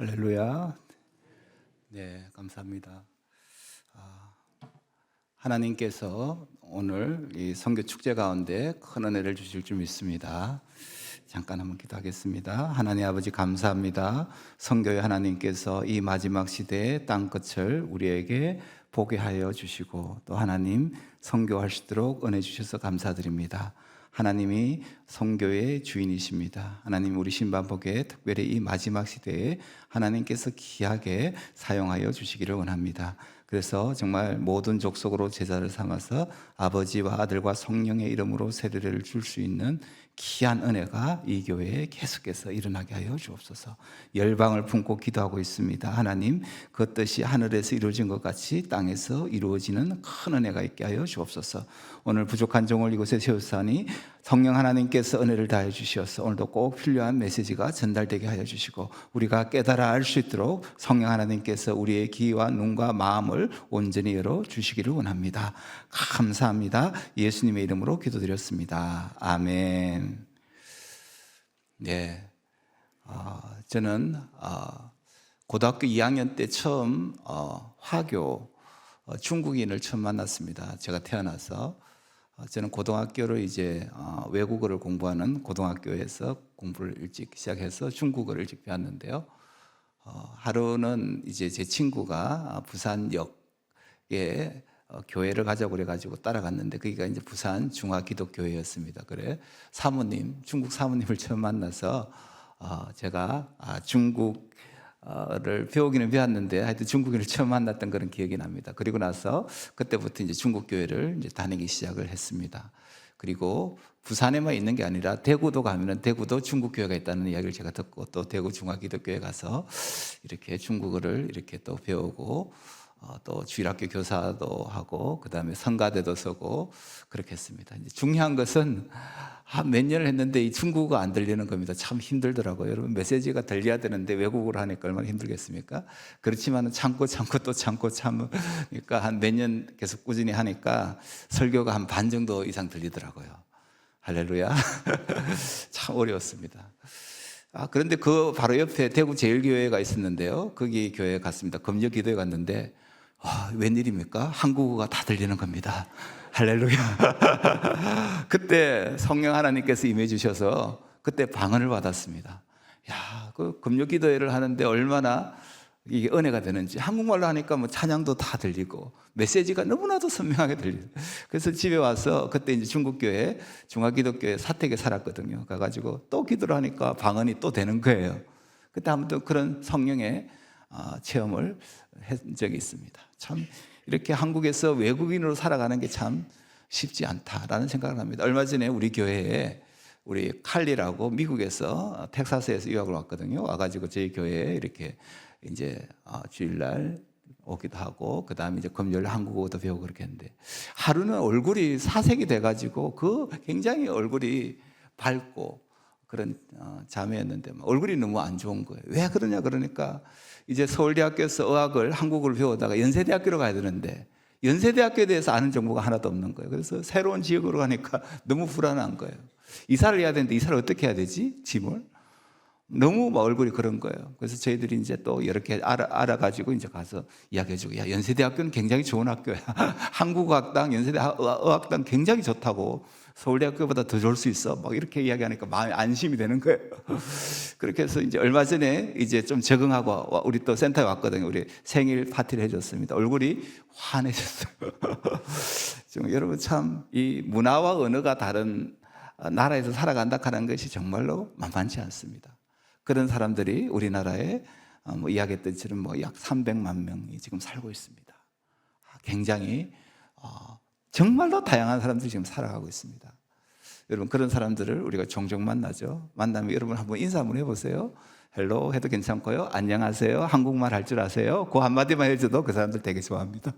할렐루야. 네, 감사합니다. 하나님께서 오늘 이 선교 축제 가운데 큰 은혜를 주실 줄 믿습니다. 잠깐 한번 기도하겠습니다. 하나님 아버지 감사합니다. 선교의 하나님께서 이 마지막 시대의 땅끝을 우리에게 보게 하여 주시고 또 하나님 선교할 수 있도록 은혜 주셔서 감사드립니다. 하나님이 선교의 주인이십니다. 하나님 우리 신반복에 특별히 이 마지막 시대에 하나님께서 귀하게 사용하여 주시기를 원합니다. 그래서 정말 모든 족속으로 제자를 삼아서 아버지와 아들과 성령의 이름으로 세례를 줄 수 있는 귀한 은혜가 이 교회에 계속해서 일어나게 하여 주옵소서. 열방을 품고 기도하고 있습니다. 하나님 그 뜻이 하늘에서 이루어진 것 같이 땅에서 이루어지는 큰 은혜가 있게 하여 주옵소서. 오늘 부족한 종을 이곳에 세우사니 성령 하나님께서 은혜를 다해 주시어서 오늘도 꼭 필요한 메시지가 전달되게 하여 주시고 우리가 깨달아 알 수 있도록 성령 하나님께서 우리의 귀와 눈과 마음을 온전히 열어 주시기를 원합니다. 감사합니다. 예수님의 이름으로 기도드렸습니다. 아멘. 네, 저는 고등학교 2학년 때 처음 화교 중국인을 처음 만났습니다. 제가 태어나서 저는 고등학교를 이제 외국어를 공부하는 고등학교에서 공부를 일찍 시작해서 중국어를 일찍 배웠는데요. 하루는 이제 제 친구가 부산역에 교회를 가자고 그래가지고 따라갔는데 거기가 이제 부산 중화기독교회였습니다. 그래 사모님, 중국 사모님을 처음 만나서 제가 중국을 배우기는 배웠는데 하여튼 중국인을 처음 만났던 그런 기억이 납니다. 그리고 나서 그때부터 이제 중국 교회를 이제 다니기 시작을 했습니다. 그리고 부산에만 있는 게 아니라 대구도 가면은 대구도 중국 교회가 있다는 이야기를 제가 듣고 또 대구 중화기독교회 가서 이렇게 중국어를 이렇게 또 배우고 또 주일학교 교사도 하고 그 다음에 성가대도 서고 그렇게 했습니다. 이제 중요한 것은 몇 년을 했는데 이 중국어가 안 들리는 겁니다. 참 힘들더라고요. 여러분 메시지가 들려야 되는데 외국어로 하니까 얼마나 힘들겠습니까? 그렇지만 참고 또 참고 참으니까 한 몇 년 계속 꾸준히 하니까 설교가 한 반 정도 이상 들리더라고요. 할렐루야. 참 어려웠습니다. 그런데 그 바로 옆에 대구 제일교회가 있었는데요. 거기 교회에 갔습니다. 금요 기도회 갔는데 웬일입니까? 한국어가 다 들리는 겁니다. 할렐루야. 그때 성령 하나님께서 임해 주셔서 그때 방언을 받았습니다. 그 금요 기도회를 하는데 얼마나 이게 은혜가 되는지 한국말로 하니까 뭐 찬양도 다 들리고 메시지가 너무나도 선명하게 들려요. 그래서 집에 와서 그때 이제 중국교회 중화기독교회 사택에 살았거든요. 가가지고 또 기도를 하니까 방언이 또 되는 거예요. 그때 아무튼 그런 성령의 체험을 한 적이 있습니다. 참 이렇게 한국에서 외국인으로 살아가는 게 참 쉽지 않다라는 생각을 합니다. 얼마 전에 우리 교회에 우리 칼리라고 미국에서 텍사스에서 유학을 왔거든요. 와가지고 저희 교회에 이렇게 이제 주일날 오기도 하고 그 다음에 이제 금요일 한국어도 배우고 그렇게 했는데 하루는 얼굴이 사색이 돼가지고 굉장히 얼굴이 밝고 그런 자매였는데 얼굴이 너무 안 좋은 거예요. 왜 그러냐 그러니까 이제 서울대학교에서 의학을 한국어를 배우다가 연세대학교로 가야 되는데 연세대학교에 대해서 아는 정보가 하나도 없는 거예요. 그래서 새로운 지역으로 가니까 너무 불안한 거예요. 이사를 해야 되는데 이사를 어떻게 해야 되지? 짐을? 너무 얼굴이 그런 거예요. 그래서 저희들이 이제 또 이렇게 알아가지고 이제 가서 이야기해주고, 야, 연세대학교는 굉장히 좋은 학교야. 한국어학당, 연세대학당 굉장히 좋다고. 서울대학교보다 더 좋을 수 있어. 막 이렇게 이야기하니까 마음이 안심이 되는 거예요. 그렇게 해서 이제 얼마 전에 이제 좀 적응하고 우리 또 센터에 왔거든요. 우리 생일 파티를 해줬습니다. 얼굴이 환해졌어요. 좀 여러분 참 이 문화와 언어가 다른 나라에서 살아간다 하는 것이 정말로 만만치 않습니다. 그런 사람들이 우리나라에 이야기했던 것처럼 약 300만 명이 지금 살고 있습니다. 굉장히 정말로 다양한 사람들이 지금 살아가고 있습니다. 여러분 그런 사람들을 우리가 종종 만나죠. 만나면 여러분 한번 인사 한번 해보세요. 헬로 해도 괜찮고요. 안녕하세요. 한국말 할 줄 아세요? 그 한마디만 해줘도 그 사람들 되게 좋아합니다.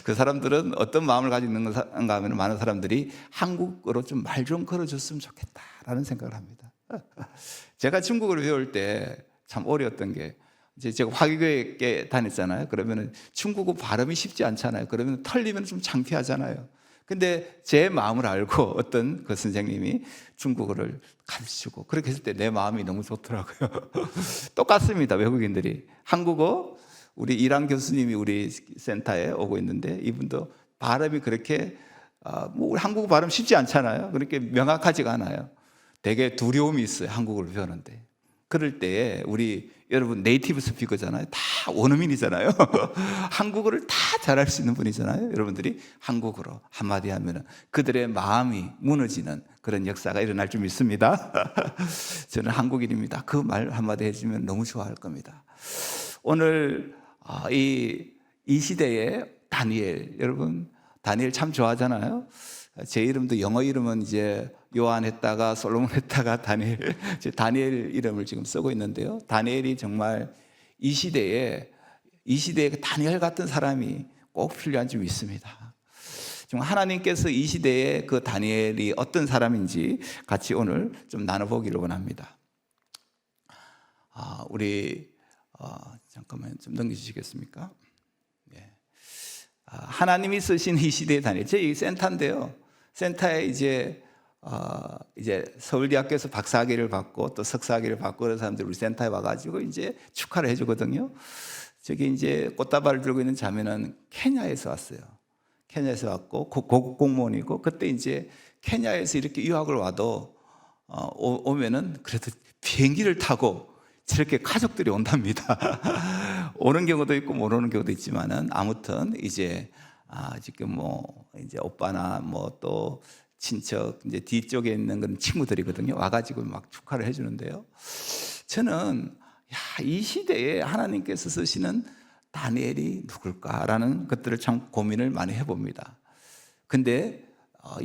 그 사람들은 어떤 마음을 가지고 있는가 하면 많은 사람들이 한국어로 좀 말 좀 걸어줬으면 좋겠다라는 생각을 합니다. 제가 중국어를 배울 때 참 어려웠던 게 제가 화교에 다녔잖아요. 그러면 중국어 발음이 쉽지 않잖아요. 그러면 털리면 좀 창피하잖아요. 근데 제 마음을 알고 어떤 그 선생님이 중국어를 가르치고 그렇게 했을 때 내 마음이 너무 좋더라고요. 똑같습니다. 외국인들이 한국어 우리 이랑 교수님이 우리 센터에 오고 있는데 이분도 발음이 그렇게 뭐 우리 한국어 발음 쉽지 않잖아요. 그렇게 명확하지가 않아요. 되게 두려움이 있어요. 한국어를 배우는데. 그럴 때에 우리 여러분 네이티브 스피커잖아요. 다 원어민이잖아요. 한국어를 다 잘할 수 있는 분이잖아요. 여러분들이 한국어로 한마디 하면 그들의 마음이 무너지는 그런 역사가 일어날 줄 믿습니다. 저는 한국인입니다. 그 말 한마디 해주면 너무 좋아할 겁니다. 오늘 이 시대에 다니엘, 여러분 다니엘 참 좋아하잖아요. 제 이름도 영어 이름은 이제 요한 했다가 솔로몬 했다가 다니엘, 다니엘 이름을 지금 쓰고 있는데요. 다니엘이 정말 이 시대에 다니엘 같은 사람이 꼭 필요한 줄 믿습니다. 지금 하나님께서 이 시대에 그 다니엘이 어떤 사람인지 같이 오늘 좀 나눠보기를 원합니다. 우리 잠깐만 좀 넘겨주시겠습니까? 네. 하나님이 쓰신 이 시대의 다니엘, 제 센터인데요. 센터에 이제 서울대학교에서 박사학위를 받고 또 석사학위를 받고 그런 사람들이 우리 센터에 와가지고 이제 축하를 해주거든요. 저기 이제 꽃다발을 들고 있는 자매는 케냐에서 왔어요. 케냐에서 왔고 고급 공무원이고 그때 이제 케냐에서 이렇게 유학을 와도 오면은 그래도 비행기를 타고 저렇게 가족들이 온답니다. 오는 경우도 있고 못 오는 경우도 있지만은 아무튼 이제 지금 뭐 이제 오빠나 뭐 또 친척 이제 뒤쪽에 있는 그런 친구들이거든요. 와가지고 막 축하를 해주는데요. 저는 이 시대에 하나님께서 쓰시는 다니엘이 누굴까라는 것들을 참 고민을 많이 해봅니다. 근데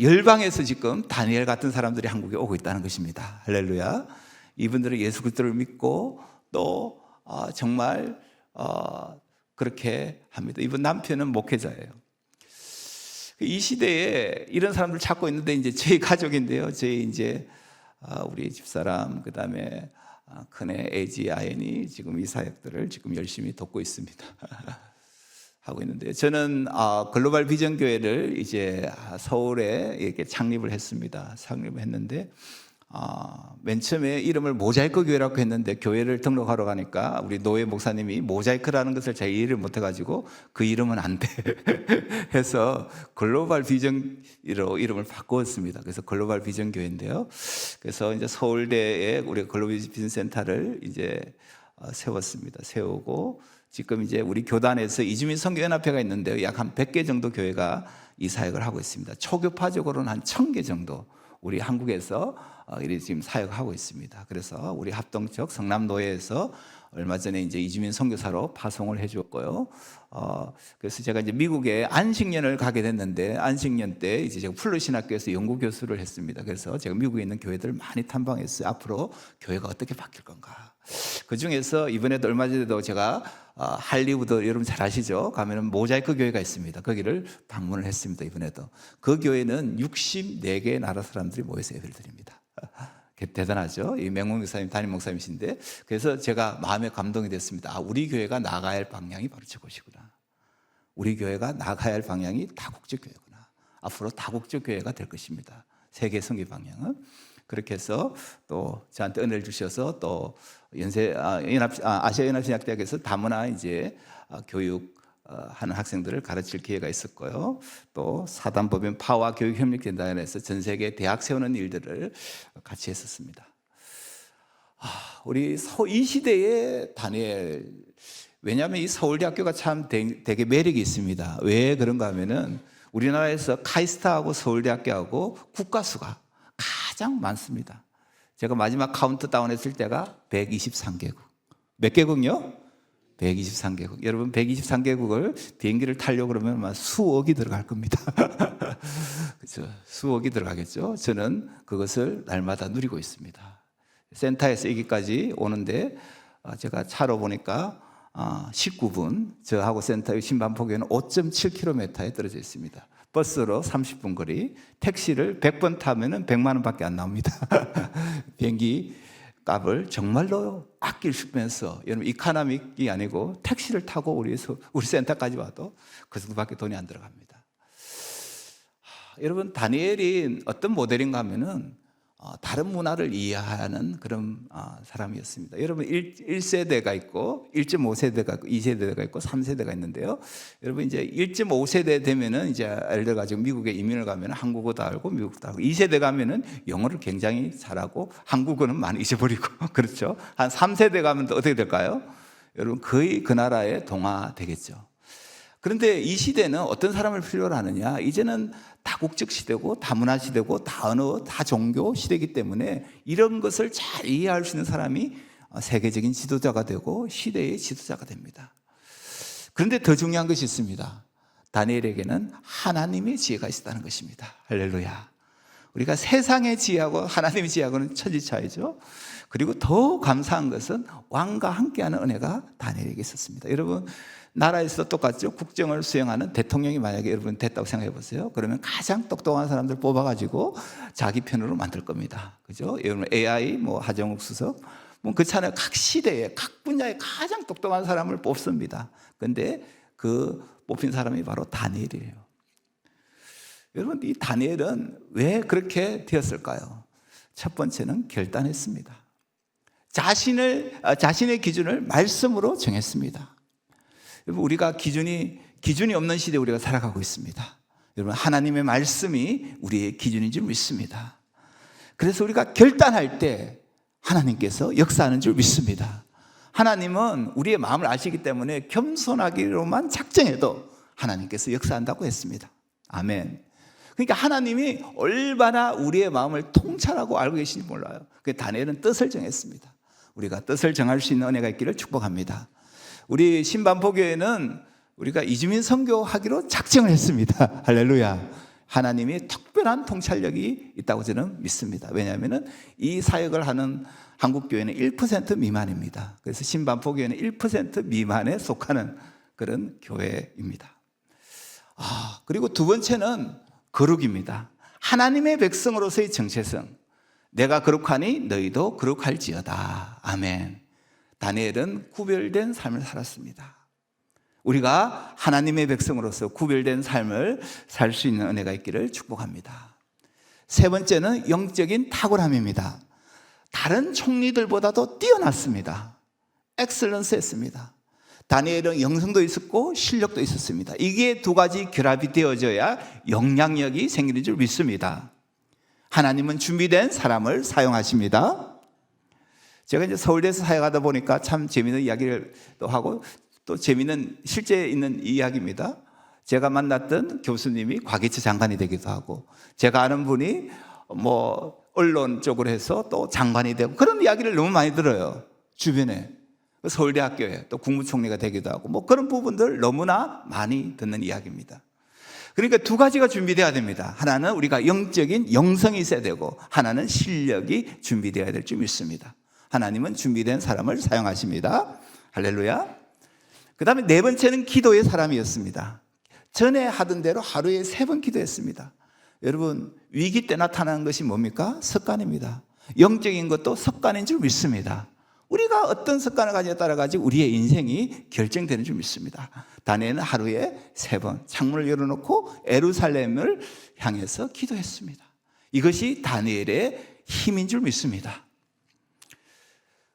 열방에서 지금 다니엘 같은 사람들이 한국에 오고 있다는 것입니다. 할렐루야. 이분들은 예수 그리스도를 믿고 또 정말 그렇게 합니다. 이분 남편은 목회자예요. 이 시대에 이런 사람들 찾고 있는데 이제 저희 가족인데요. 저희 이제 우리 집사람 그다음에 큰애 AGIN이 지금 이 사역들을 지금 열심히 돕고 있습니다. 하고 있는데 저는 글로벌 비전 교회를 이제 서울에 이렇게 창립을 했습니다. 창립을 했는데 맨 처음에 이름을 모자이크 교회라고 했는데 교회를 등록하러 가니까 우리 노예 목사님이 모자이크라는 것을 잘 이해를 못해가지고 그 이름은 안 돼 해서 글로벌 비전으로 이름을 바꾸었습니다. 그래서 글로벌 비전 교회인데요. 그래서 이제 서울대에 우리가 글로벌 비전 센터를 이제 세웠습니다. 세우고 지금 이제 우리 교단에서 이주민 선교연합회가 있는데요. 약 한 100개 정도 교회가 이 사역을 하고 있습니다. 초교파적으로는 한 1000개 정도 우리 한국에서 지금 사역하고 있습니다. 그래서 우리 합동적 성남노예에서 얼마 전에 이제 이주민 선교사로 파송을 해주었고요. 그래서 제가 이제 미국에 안식년을 가게 됐는데 안식년 때 이제 제가 풀러신학교에서 연구 교수를 했습니다. 그래서 제가 미국에 있는 교회들을 많이 탐방했어요. 앞으로 교회가 어떻게 바뀔 건가. 그 중에서 이번에도 얼마 전에도 제가 할리우드 여러분 잘 아시죠? 가면은 모자이크 교회가 있습니다. 거기를 방문을 했습니다. 이번에도 그 교회는 64개의 나라 사람들이 모여서 예배를 드립니다. 대단하죠? 이 맹목 목사님 담임 목사님이신데 그래서 제가 마음에 감동이 됐습니다. 우리 교회가 나가야 할 방향이 바로 저것이구나. 우리 교회가 나가야 할 방향이 다국적 교회구나. 앞으로 다국적 교회가 될 것입니다. 세계 선교 방향은. 그렇게 해서 또 저한테 은혜를 주셔서 또 아시아 연합신학대학에서 다문화 이제 교육 하는 학생들을 가르칠 기회가 있었고요. 또 사단법인 파와 교육협력재단에서 전 세계 대학 세우는 일들을 같이 했었습니다. 우리 이 시대의 다니엘, 왜냐하면 이 서울대학교가 참 되게 매력이 있습니다. 왜 그런가 하면은 우리나라에서 카이스트하고 서울대학교하고 국가수가 가장 많습니다. 제가 마지막 카운트다운 했을 때가 123개국. 몇 개국요? 123개국. 여러분 123개국을 비행기를 타려고 그러면 아마 수억이 들어갈 겁니다. 그렇죠? 수억이 들어가겠죠. 저는 그것을 날마다 누리고 있습니다. 센터에서 여기까지 오는데 제가 차로 보니까 19분, 저하고 센터의 신반포교는 5.7km에 떨어져 있습니다. 버스로 30분 거리, 택시를 100번 타면은 100만 원밖에 안 나옵니다. 비행기 값을 정말로 아끼면서 여러분 이카노믹이 아니고 택시를 타고 우리 센터까지 와도 그 정도밖에 돈이 안 들어갑니다. 여러분, 다니엘이 어떤 모델인가 하면은 다른 문화를 이해하는 그런 사람이었습니다. 여러분, 1세대가 있고 1.5세대가 있고 2세대가 있고 3세대가 있는데요. 여러분, 이제 1.5세대 되면은 이제 예를 들어 가지고 미국에 이민을 가면 한국어도 알고 미국도 알고, 2세대 가면은 영어를 굉장히 잘하고 한국어는 많이 잊어버리고 그렇죠. 한 3세대 가면 또 어떻게 될까요? 여러분, 거의 그 나라에 동화되겠죠. 그런데 이 시대는 어떤 사람을 필요로 하느냐? 이제는 다국적 시대고 다문화 시대고 다언어 다종교 시대이기 때문에 이런 것을 잘 이해할 수 있는 사람이 세계적인 지도자가 되고 시대의 지도자가 됩니다. 그런데 더 중요한 것이 있습니다. 다니엘에게는 하나님의 지혜가 있었다는 것입니다. 할렐루야. 우리가 세상의 지혜하고 하나님의 지혜하고는 천지차이죠. 그리고 더 감사한 것은 왕과 함께하는 은혜가 다니엘에게 있었습니다. 여러분, 나라에서 똑같죠. 국정을 수행하는 대통령이 만약에 여러분 됐다고 생각해 보세요. 그러면 가장 똑똑한 사람들 뽑아가지고 자기 편으로 만들 겁니다. 그죠? 여러분, AI, 하정욱 수석, 그렇잖아요. 각 시대에, 각 분야에 가장 똑똑한 사람을 뽑습니다. 근데 그 뽑힌 사람이 바로 다니엘이에요. 여러분, 이 다니엘은 왜 그렇게 되었을까요? 첫 번째는 결단했습니다. 자신의 기준을 말씀으로 정했습니다. 여러분, 우리가 기준이 없는 시대에 우리가 살아가고 있습니다. 여러분, 하나님의 말씀이 우리의 기준인 줄 믿습니다. 그래서 우리가 결단할 때 하나님께서 역사하는 줄 믿습니다. 하나님은 우리의 마음을 아시기 때문에 겸손하기로만 작정해도 하나님께서 역사한다고 했습니다. 아멘. 그러니까 하나님이 얼마나 우리의 마음을 통찰하고 알고 계신지 몰라요. 그 다니엘은 뜻을 정했습니다. 우리가 뜻을 정할 수 있는 은혜가 있기를 축복합니다. 우리 신반포교회는 우리가 이주민 선교하기로 작정을 했습니다. 할렐루야. 하나님이 특별한 통찰력이 있다고 저는 믿습니다. 왜냐하면 이 사역을 하는 한국교회는 1% 미만입니다. 그래서 신반포교회는 1% 미만에 속하는 그런 교회입니다. 그리고 두 번째는 거룩입니다. 하나님의 백성으로서의 정체성. 내가 거룩하니 너희도 거룩할지어다. 아멘. 다니엘은 구별된 삶을 살았습니다. 우리가 하나님의 백성으로서 구별된 삶을 살 수 있는 은혜가 있기를 축복합니다. 세 번째는 영적인 탁월함입니다. 다른 총리들보다도 뛰어났습니다. 엑셀런스했습니다. 다니엘은 영성도 있었고 실력도 있었습니다. 이게 두 가지 결합이 되어져야 영향력이 생기는 줄 믿습니다. 하나님은 준비된 사람을 사용하십니다. 제가 이제 서울대에서 사역하다 보니까 참 재미있는 이야기를 또 하고, 또 재미있는 실제 있는 이야기입니다. 제가 만났던 교수님이 과기처 장관이 되기도 하고, 제가 아는 분이 언론 쪽으로 해서 또 장관이 되고, 그런 이야기를 너무 많이 들어요. 주변에. 서울대학교에 또 국무총리가 되기도 하고, 그런 부분들 너무나 많이 듣는 이야기입니다. 그러니까 두 가지가 준비되어야 됩니다. 하나는 우리가 영적인 영성이 있어야 되고, 하나는 실력이 준비되어야 될 줄 믿습니다. 하나님은 준비된 사람을 사용하십니다. 할렐루야. 그 다음에 네 번째는 기도의 사람이었습니다. 전에 하던 대로 하루에 3번 기도했습니다. 여러분, 위기 때 나타나는 것이 뭡니까? 습관입니다. 영적인 것도 습관인 줄 믿습니다. 우리가 어떤 습관을 가지냐에 따라 가지고 우리의 인생이 결정되는 줄 믿습니다. 다니엘은 하루에 3번 창문을 열어놓고 예루살렘을 향해서 기도했습니다. 이것이 다니엘의 힘인 줄 믿습니다.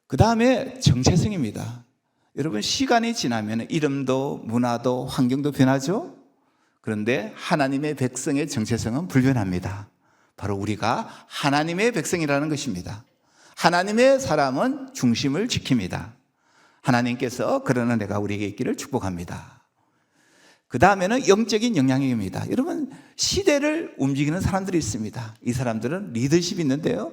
그 다음에 정체성입니다. 여러분, 시간이 지나면 이름도 문화도 환경도 변하죠. 그런데 하나님의 백성의 정체성은 불변합니다. 바로 우리가 하나님의 백성이라는 것입니다. 하나님의 사람은 중심을 지킵니다. 하나님께서 그런 은혜가 우리에게 있기를 축복합니다. 그 다음에는 영적인 영향력입니다. 여러분, 시대를 움직이는 사람들이 있습니다. 이 사람들은 리더십이 있는데요,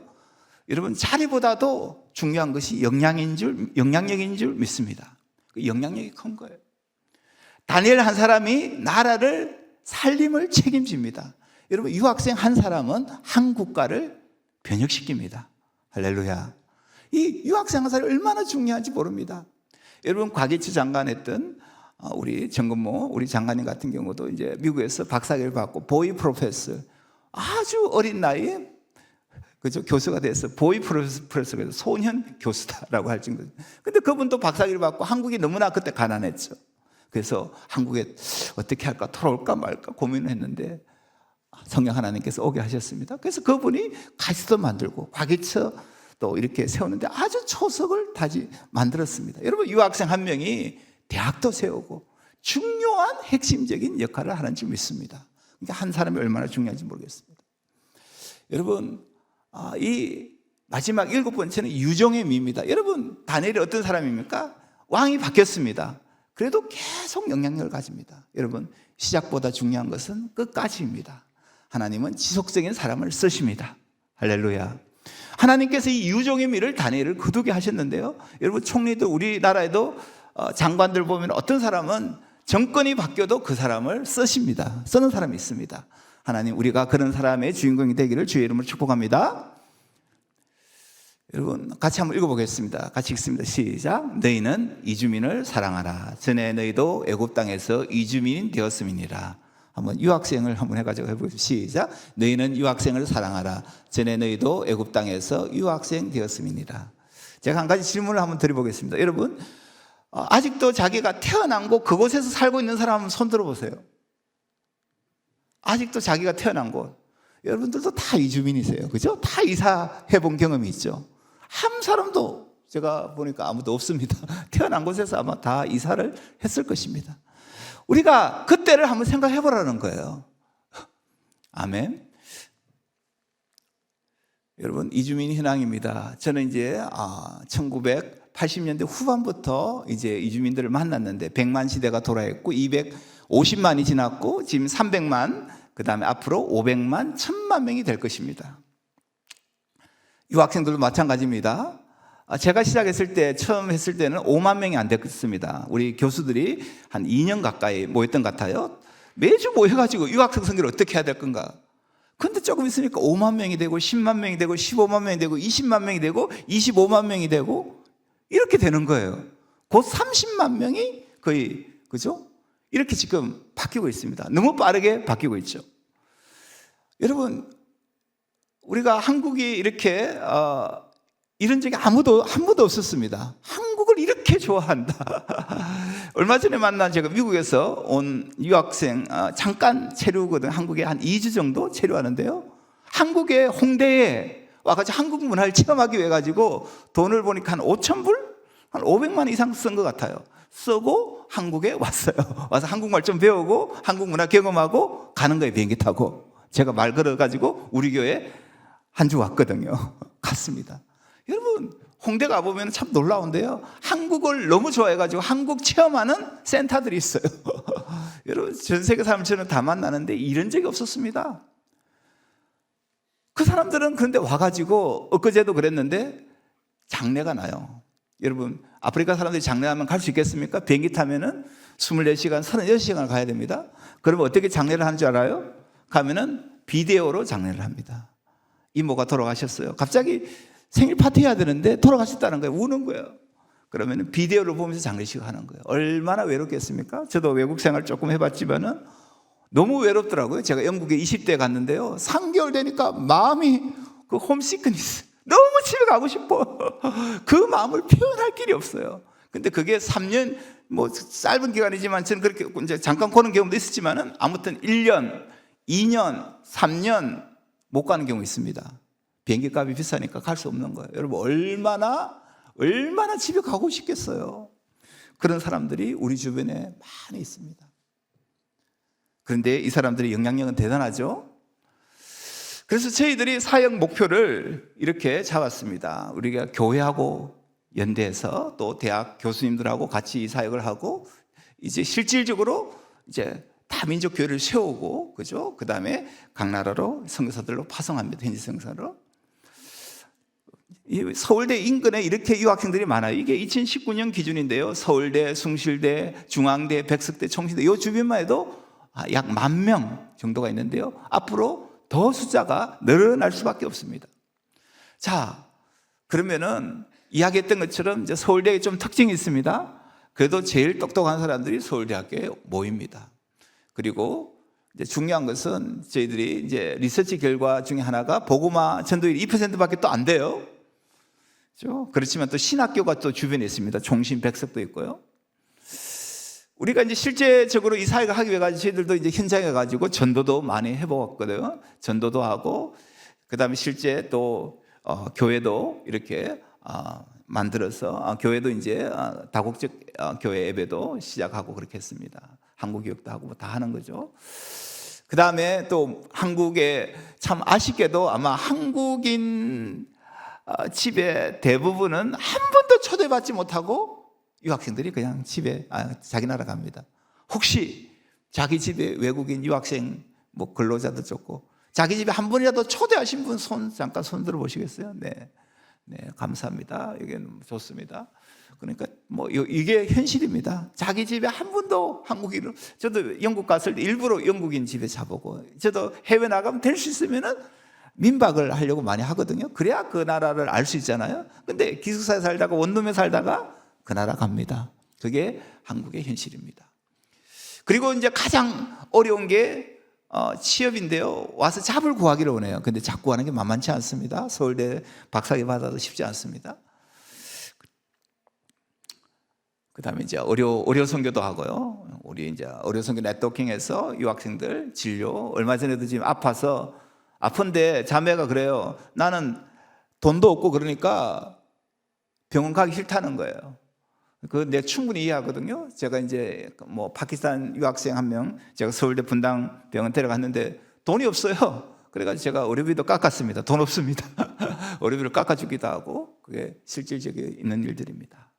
여러분, 자리보다도 중요한 것이 영향력인 줄 믿습니다. 그 영향력이 큰 거예요. 다니엘 한 사람이 나라를 살림을 책임집니다. 여러분, 유학생 한 사람은 한 국가를 변혁시킵니다. 할렐루야. 이 유학생 한 사람이 얼마나 중요한지 모릅니다. 여러분, 과기처 장관 했던 우리 정근모 우리 장관님 같은 경우도 이제 미국에서 박사학위를 받고 보이 프로페서, 아주 어린 나이에 그죠? 교수가 돼서 보이 프로페서가 소년 교수다라고 할 정도. 근데 그분도 박사학위를 받고 한국이 너무나 그때 가난했죠. 그래서 한국에 어떻게 할까, 돌아올까 말까 고민을 했는데 성령 하나님께서 오게 하셨습니다. 그래서 그분이 가시도 만들고 과기처 또 이렇게 세우는데 아주 초석을 다시 만들었습니다. 여러분, 유학생 한 명이 대학도 세우고 중요한 핵심적인 역할을 하는 줄 믿습니다. 그러니까 한 사람이 얼마나 중요한지 모르겠습니다. 여러분, 이 마지막 7번째는 유종의 미입니다. 여러분, 다니엘이 어떤 사람입니까? 왕이 바뀌었습니다. 그래도 계속 영향력을 가집니다. 여러분, 시작보다 중요한 것은 끝까지입니다. 하나님은 지속적인 사람을 쓰십니다. 할렐루야. 하나님께서 이 유종의 미를 다니엘을 거두게 하셨는데요. 여러분, 총리들 우리나라에도 장관들 보면 어떤 사람은 정권이 바뀌어도 그 사람을 쓰십니다. 쓰는 사람이 있습니다. 하나님, 우리가 그런 사람의 주인공이 되기를 주의 이름으로 축복합니다. 여러분, 같이 한번 읽어보겠습니다. 같이 읽습니다. 시작. 너희는 이주민을 사랑하라. 전에 너희도 애굽 땅에서 이주민이 되었음이니라. 한번 유학생을 한번 해가지고 해보겠습니다. 시작. 너희는 유학생을 사랑하라. 전에 너희도 애굽 땅에서 유학생 되었음이니라. 제가 한 가지 질문을 한번 드려보겠습니다. 여러분, 아직도 자기가 태어난 곳 그곳에서 살고 있는 사람 한번 손 들어보세요. 아직도 자기가 태어난 곳. 여러분들도 다 이주민이세요. 그죠? 다 이사해 본 경험이 있죠. 한 사람도 제가 보니까 아무도 없습니다. 태어난 곳에서 아마 다 이사를 했을 것입니다. 우리가 그때를 한번 생각해 보라는 거예요. 아멘. 여러분, 이주민 현황입니다. 저는 이제 1980년대 후반부터 이제 이주민들을 만났는데 100만 시대가 돌아했고 250만이 지났고 지금 300만, 그다음에 앞으로 500만, 1000만 명이 될 것입니다. 유학생들도 마찬가지입니다. 제가 시작했을 때, 처음 했을 때는 5만 명이 안 됐습니다. 우리 교수들이 한 2년 가까이 모였던 것 같아요. 매주 모여가지고 유학생 선교를 어떻게 해야 될 건가. 근데 조금 있으니까 5만 명이 되고 10만 명이 되고 15만 명이 되고 20만 명이 되고 25만 명이 되고 이렇게 되는 거예요. 곧 30만 명이 거의, 그죠? 이렇게 지금 바뀌고 있습니다. 너무 빠르게 바뀌고 있죠. 여러분, 우리가 한국이 이렇게 이런 적이 한 번도 없었습니다. 한국을 이렇게 좋아한다. 얼마 전에 만난 제가 미국에서 온 유학생 잠깐 체류거든. 한국에 한 2주 정도 체류하는데요. 한국의 홍대에 와가지고 한국 문화를 체험하기 위해 가지고 돈을 보니까 한 5,000불? 한 500만 이상 쓴 것 같아요. 쓰고 한국에 왔어요. 와서 한국말 좀 배우고 한국 문화 경험하고 가는 거예요. 비행기 타고. 제가 말 걸어가지고 우리 교회 한 주 왔거든요. 갔습니다. 여러분, 홍대 가보면 참 놀라운데요. 한국을 너무 좋아해가지고 한국 체험하는 센터들이 있어요. 여러분, 전 세계 사람처럼 다 만나는데 이런 적이 없었습니다. 그 사람들은 그런데 와가지고 엊그제도 그랬는데 장례가 나요. 여러분, 아프리카 사람들이 장례하면 갈 수 있겠습니까? 비행기 타면은 24시간, 36시간을 가야 됩니다. 그러면 어떻게 장례를 하는 줄 알아요? 가면은 비데오로 장례를 합니다. 이모가 돌아가셨어요. 갑자기 생일 파티 해야 되는데 돌아가셨다는 거예요. 우는 거예요. 그러면 비디오를 보면서 장례식을 하는 거예요. 얼마나 외롭겠습니까? 저도 외국 생활 조금 해봤지만은 너무 외롭더라고요. 제가 영국에 20대에 갔는데요. 3개월 되니까 마음이 그 홈시크니스. 너무 집에 가고 싶어. 그 마음을 표현할 길이 없어요. 근데 그게 3년, 뭐 짧은 기간이지만 저는 그렇게 이제 잠깐 고는 경험도 있었지만은 아무튼 1년, 2년, 3년 못 가는 경우 있습니다. 비행기 값이 비싸니까 갈 수 없는 거예요. 여러분, 얼마나 집에 가고 싶겠어요. 그런 사람들이 우리 주변에 많이 있습니다. 그런데 이 사람들의 영향력은 대단하죠. 그래서 저희들이 사역 목표를 이렇게 잡았습니다. 우리가 교회하고 연대해서 또 대학 교수님들하고 같이 이 사역을 하고 이제 실질적으로 이제 다민족 교회를 세우고, 그죠? 그 다음에 각 나라로 선교사들로 파송합니다. 현지 선교사로. 서울대 인근에 이렇게 유학생들이 많아요. 이게 2019년 기준인데요. 서울대, 숭실대, 중앙대, 백석대, 총신대 이 주변만 해도 약 10,000명 정도가 있는데요. 앞으로 더 숫자가 늘어날 수밖에 없습니다. 자, 그러면은 이야기했던 것처럼 이제 서울대에 좀 특징이 있습니다. 그래도 제일 똑똑한 사람들이 서울대학교에 모입니다. 그리고 이제 중요한 것은 저희들이 이제 리서치 결과 중에 하나가 복음화 전도율 2%밖에 또 안 돼요. 그렇죠? 그렇지만 또 신학교가 또 주변에 있습니다. 총신 백석도 있고요. 우리가 이제 실제적으로 이 사회가 하기 위해 가지고 저희들도 이제 현장에 가지고 전도도 많이 해보았거든요. 전도도 하고, 그 다음에 실제 또 교회도 이렇게 만들어서 교회도 이제 다국적 교회 예배도 시작하고 그렇게 했습니다. 한국 교육도 하고 뭐 다 하는 거죠. 그 다음에 또 한국에 참 아쉽게도 아마 한국인 집에 대부분은 한 번도 초대받지 못하고 유학생들이 그냥 집에 자기 나라 갑니다. 혹시 자기 집에 외국인 유학생 뭐 근로자도 좋고 자기 집에 한 번이라도 초대하신 분 잠깐 손 들어 보시겠어요? 네, 감사합니다. 이게 좋습니다. 그러니까 뭐 이게 현실입니다. 자기 집에 한 번도 한국인으로, 저도 영국 갔을 때 일부러 영국인 집에 자보고, 저도 해외 나가면 될 수 있으면은 민박을 하려고 많이 하거든요. 그래야 그 나라를 알 수 있잖아요. 근데 기숙사에 살다가 원룸에 살다가 그 나라 갑니다. 그게 한국의 현실입니다. 그리고 이제 가장 어려운 게 취업인데요. 와서 잡을 구하기를 원해요. 근데 잡 구하는 게 만만치 않습니다. 서울대 박사학위 받아도 쉽지 않습니다. 그 다음에 이제 의료 선교도 하고요. 우리 이제 의료 선교 네트워킹에서 유학생들 진료, 얼마 전에도 지금 아픈데 자매가 그래요. 나는 돈도 없고 그러니까 병원 가기 싫다는 거예요. 내가 충분히 이해하거든요. 제가 이제 뭐 파키스탄 유학생 한 명 제가 서울대 분당 병원 데려갔는데 돈이 없어요. 그래가지고 제가 의료비도 깎았습니다. 돈 없습니다. 의료비를 깎아주기도 하고, 그게 실질적인 있는 일들입니다.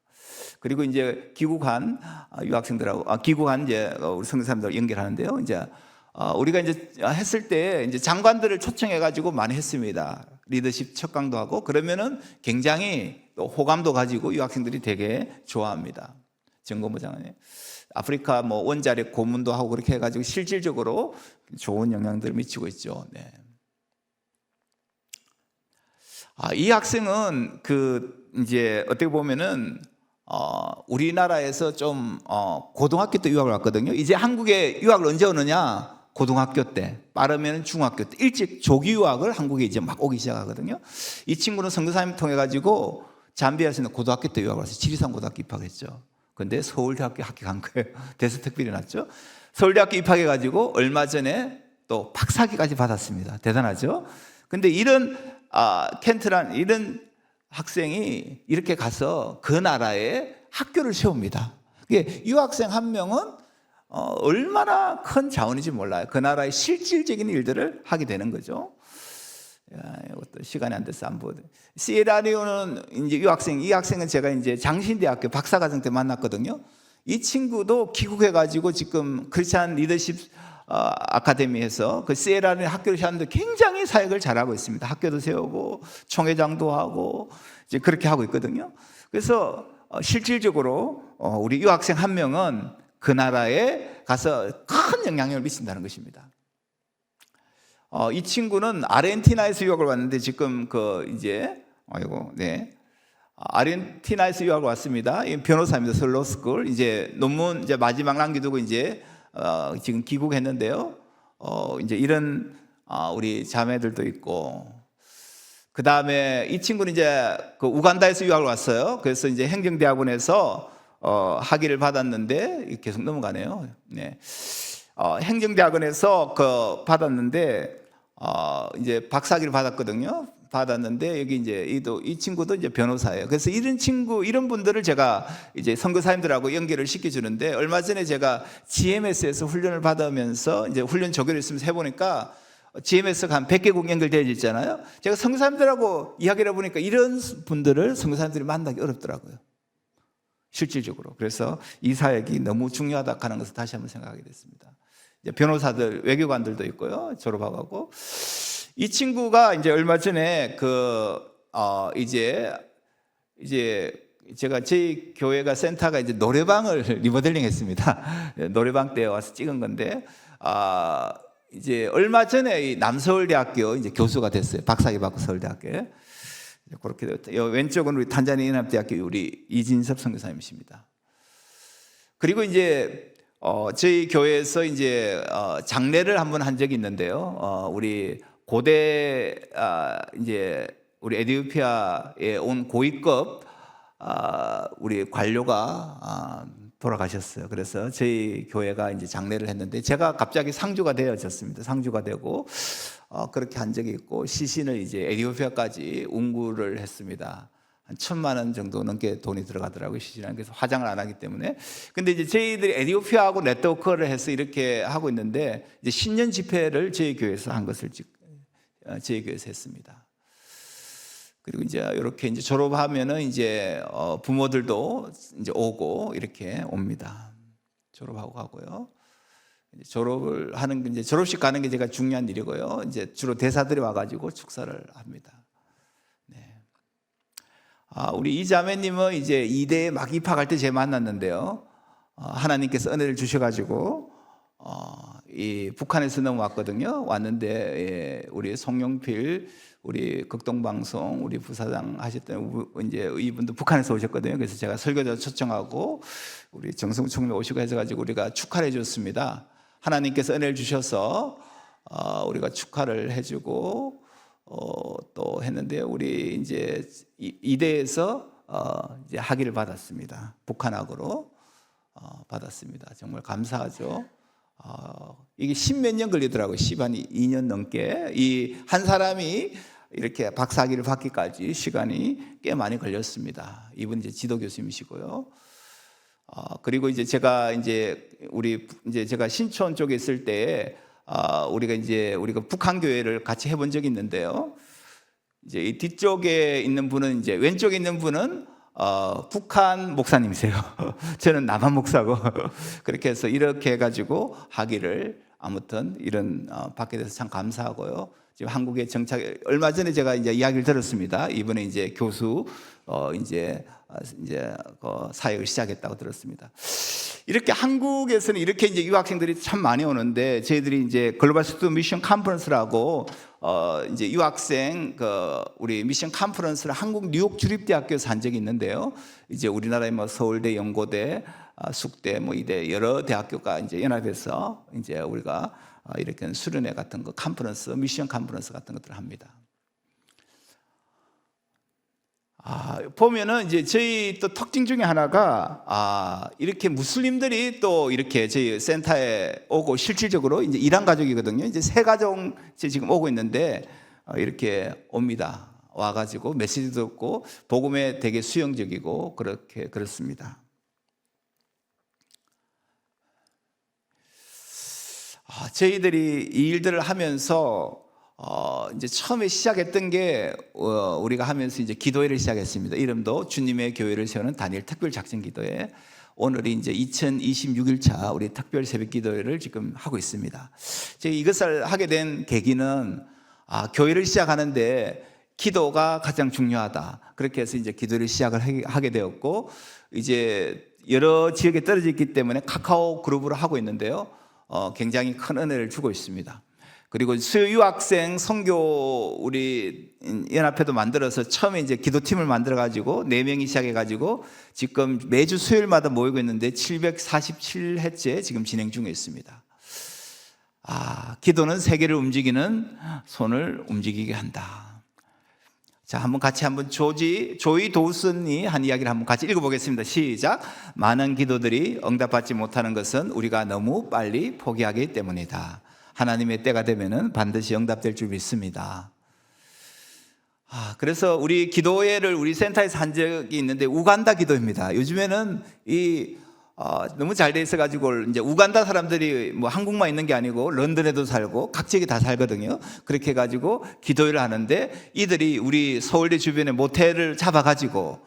그리고 이제 귀국한 유학생들하고 귀국한 이제 우리 선교사님들 연결하는데요. 이제 우리가 이제 했을 때 이제 장관들을 초청해 가지고 많이 했습니다. 리더십 첫 강도 하고, 그러면은 굉장히 또 호감도 가지고 유학생들이 되게 좋아합니다. 정고모 장관이 아프리카 뭐 원자력 고문도 하고 그렇게 해가지고 실질적으로 좋은 영향들을 미치고 있죠. 네. 이 학생은 이제 어떻게 보면은 우리나라에서 좀 고등학교 때 유학을 왔거든요. 이제 한국에 유학을 언제 오느냐? 고등학교 때, 빠르면 중학교 때, 일찍 조기 유학을 한국에 이제 막 오기 시작하거든요. 이 친구는 선교사님 통해 가지고 잠비아에서 있는 고등학교 때 유학을 와서 지리산 고등학교 입학했죠. 근데 서울대학교 합격한 거예요. 대서특필이 났죠. 서울대학교 입학해 가지고 얼마 전에 또 박사학위까지 받았습니다. 대단하죠. 근데 이런 켄트란 이런 학생이 이렇게 가서 그 나라에 학교를 세웁니다. 유학생 한 명은 얼마나 큰 자원인지 몰라요. 그 나라의 실질적인 일들을 하게 되는 거죠. 이것도 시간이 안 돼서 안 보거든요. 시에라리온은 이제 이 학생은 제가 이제 장신대학교 박사과정 때 만났거든요. 이 친구도 귀국해가지고 지금 크리스찬 리더십 아카데미에서 그 시에라리온 학교를 세웠는데 굉장히 사역을 잘하고 있습니다. 학교도 세우고 총회장도 하고 이제 그렇게 하고 있거든요. 그래서 실질적으로 우리 유학생 한 명은 그 나라에 가서 큰 영향력을 미친다는 것입니다. 이 친구는 아르헨티나에서 유학을 왔는데 지금 아르헨티나에서 유학을 왔습니다. 변호사입니다. 슬로스쿨 이제 논문 이제 마지막 남겨두고 이제 지금 귀국했는데요. 이제 이런 우리 자매들도 있고, 그 다음에 이 친구는 이제 우간다에서 유학을 왔어요. 그래서 이제 행정대학원에서 학위를 받았는데 계속 넘어가네요. 네. 행정대학원에서 받았는데 이제 박사학위를 받았거든요. 받았는데 여기 이제 이 친구도 이제 변호사예요. 그래서 이런 분들을 제가 이제 선교사님들하고 연결을 시켜주는데, 얼마 전에 제가 GMS에서 훈련을 받으면서 이제 훈련 조교를 있으면서 해보니까 GMS가 한 100개국 연결되어 있잖아요. 제가 선교사님들하고 이야기를 해보니까 이런 분들을 선교사님들이 만나기 어렵더라고요. 실질적으로. 그래서 이 사역이 너무 중요하다 하는 것을 다시 한번 생각하게 됐습니다. 이제 변호사들, 외교관들도 있고요. 졸업하고. 이 친구가 이제 얼마 전에 이제 제가 저희 교회가 센터가 이제 노래방을 리모델링 했습니다. 노래방 때 와서 찍은 건데, 이제 얼마 전에 이 남서울대학교 이제 교수가 됐어요. 박사학위 받고 서울대학교에. 그렇게 되었다. 왼쪽은 우리 탄자니아 연합대학교 우리 이진섭 선교사님이십니다. 그리고 이제 저희 교회에서 이제 장례를 한번 한 적이 있는데요. 우리 고대 이제 우리 에티오피아에 온 고위급 우리 관료가 돌아가셨어요. 그래서 저희 교회가 이제 장례를 했는데 제가 갑자기 상주가 되어졌습니다. 상주가 되고 그렇게 한 적이 있고 시신을 이제 에티오피아까지 운구를 했습니다. 한 1,000만 원 정도 넘게 돈이 들어가더라고요. 시신은. 그래서 화장을 안 하기 때문에. 근데 이제 저희들이 에티오피아하고 네트워크를 해서 이렇게 하고 있는데 이제 신년 집회를 저희 교회에서 한 것을 저희 교회에서 했습니다. 그리고 이제 이렇게 이제 졸업하면은 이제 부모들도 이제 오고 이렇게 옵니다. 졸업하고 가고요. 이제 졸업을 하는 게 이제 졸업식 가는 게 제가 중요한 일이고요. 이제 주로 대사들이 와가지고 축사를 합니다. 우리 이 자매님은 이제 이대에 막 입학할 때 제가 만났는데요. 하나님께서 은혜를 주셔가지고 이 북한에서 넘어왔거든요. 왔는데 우리 송영필 우리 극동방송 우리 부사장 하셨던 이제 이분도 북한에서 오셨거든요. 그래서 제가 설교자 초청하고 우리 정성 총리 오시고 해서가지고 우리가 축하를 해줬습니다. 하나님께서 은혜를 주셔서 우리가 축하를 해주고 또 했는데 우리 이제 이대에서 이제 학위를 받았습니다. 북한학으로 받았습니다. 정말 감사하죠. 이게 10몇 년 걸리더라고요. 2년 넘게 이 한 사람이 이렇게 박사학위를 받기까지 시간이 꽤 많이 걸렸습니다. 이분 이제 지도 교수님이시고요. 그리고 이제 제가 제가 신촌 쪽에 있을 때 우리가 북한 교회를 같이 해본 적이 있는데요. 이제 이 뒤쪽에 있는 분은 이제 왼쪽에 있는 분은 북한 목사님이세요. 저는 남한 목사고 그렇게 해서 이렇게 해가지고 학위를 아무튼 이런 받게 돼서 참 감사하고요. 지금 한국에 정착 얼마 전에 제가 이제 이야기를 들었습니다. 이번에 이제 교수 이제 사역을 시작했다고 들었습니다. 이렇게 한국에서는 이렇게 이제 유학생들이 참 많이 오는데 저희들이 이제 글로벌 스튜던트 미션 컨퍼런스라고 이제 유학생 우리 미션 컨퍼런스를 한국 뉴욕 주립대학교에서 한 적이 있는데요. 이제 우리나라의 뭐 서울대, 연고대, 숙대, 뭐 이대 여러 대학교가 이제 연합해서 이제 우리가 이렇게 수련회 같은 거 컨퍼런스, 미션 컨퍼런스 같은 것들을 합니다. 보면은 이제 저희 또 특징 중에 하나가 이렇게 무슬림들이 또 이렇게 저희 센터에 오고 실질적으로 이제 이란 가족이거든요. 이제 세 가정 지금 오고 있는데 이렇게 옵니다. 와가지고 메시지도 듣고 복음에 되게 수용적이고 그렇습니다. 저희들이 이 일들을 하면서 이제 처음에 시작했던 게 우리가 하면서 이제 기도회를 시작했습니다. 이름도 주님의 교회를 세우는 단일 특별 작전 기도회. 오늘이 이제 2026일차 우리 특별 새벽 기도회를 지금 하고 있습니다. 제가 이것을 하게 된 계기는 교회를 시작하는데 기도가 가장 중요하다. 그렇게 해서 이제 기도를 시작을 하게 되었고 이제 여러 지역에 떨어져 있기 때문에 카카오 그룹으로 하고 있는데요. 굉장히 큰 은혜를 주고 있습니다. 그리고 수요 유학생 선교 우리 연합회도 만들어서 처음에 이제 기도팀을 만들어 가지고 4명이 시작해 가지고 지금 매주 수요일마다 모이고 있는데 747회째 지금 진행 중에 있습니다. 기도는 세계를 움직이는 손을 움직이게 한다. 자, 한번 조이 도슨이 한 이야기를 한번 같이 읽어보겠습니다. 시작. 많은 기도들이 응답받지 못하는 것은 우리가 너무 빨리 포기하기 때문이다. 하나님의 때가 되면은 반드시 응답될 줄 믿습니다. 그래서 우리 기도회를 우리 센터에서 한 적이 있는데 우간다 기도입니다. 요즘에는 너무 잘 돼 있어가지고 이제 우간다 사람들이 뭐 한국만 있는 게 아니고 런던에도 살고 각 지역에 다 살거든요. 그렇게 해가지고 기도회를 하는데 이들이 우리 서울대 주변에 모텔을 잡아가지고